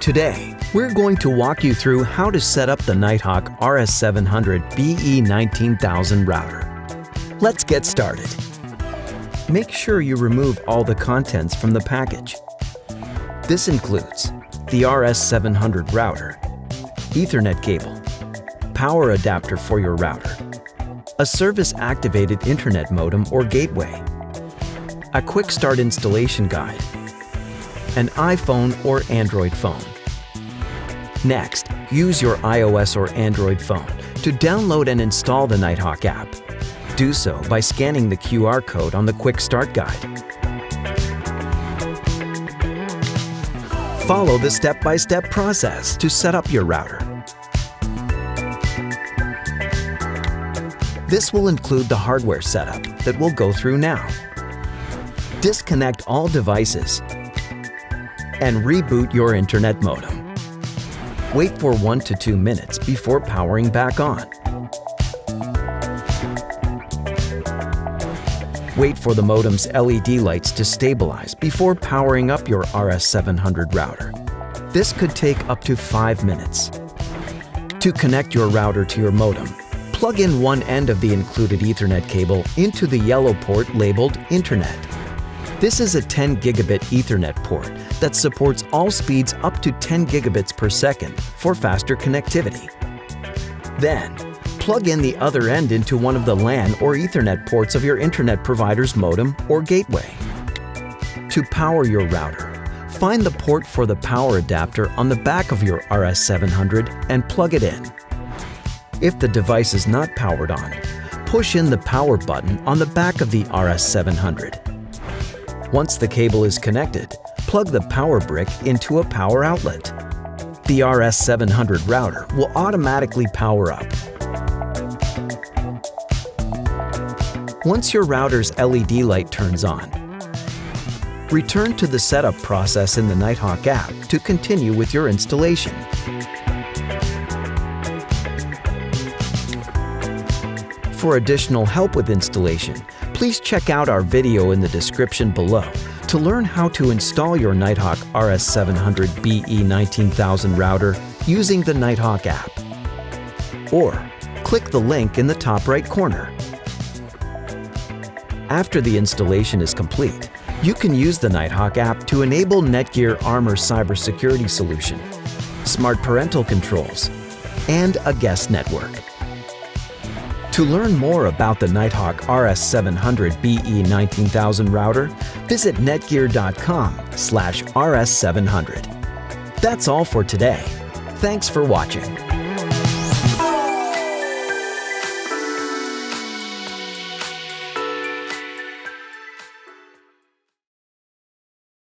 Today, we're going to walk you through how to set up the Nighthawk RS700 router. Let's get started. Make sure you remove all the contents from the package. This includes the RS700 router, Ethernet cable, power adapter for your router, a service-activated internet modem or gateway, a quick start installation guide, an iPhone or Android phone. Next, use your iOS or Android phone to download and install the Nighthawk app. Do so by scanning the QR code on the Quick Start Guide. Follow the step-by-step process to set up your router. This will include the hardware setup that we'll go through now. Disconnect all devices and reboot your internet modem. Wait for 1 to 2 minutes before powering back on. Wait for the modem's LED lights to stabilize before powering up your RS700 router. This could take up to 5 minutes. To connect your router to your modem, plug in one end of the included Ethernet cable into the yellow port labeled Internet. This is a 10 gigabit Ethernet port that supports all speeds up to 10 gigabits per second for faster connectivity. Then, plug in the other end into one of the LAN or Ethernet ports of your internet provider's modem or gateway. To power your router, find the port for the power adapter on the back of your RS700 and plug it in. If the device is not powered on, push in the power button on the back of the RS700. Once the cable is connected, plug the power brick into a power outlet. The RS700 router will automatically power up. Once your router's LED light turns on, return to the setup process in the Nighthawk app to continue with your installation. For additional help with installation, please check out our video in the description below to learn how to install your Nighthawk RS700 router using the Nighthawk app. Or click the link in the top right corner. After the installation is complete, you can use the Nighthawk app to enable Netgear Armor cybersecurity solution, smart parental controls, and a guest network. To learn more about the Nighthawk RS700 router, visit netgear.com/RS700. That's all for today. Thanks for watching.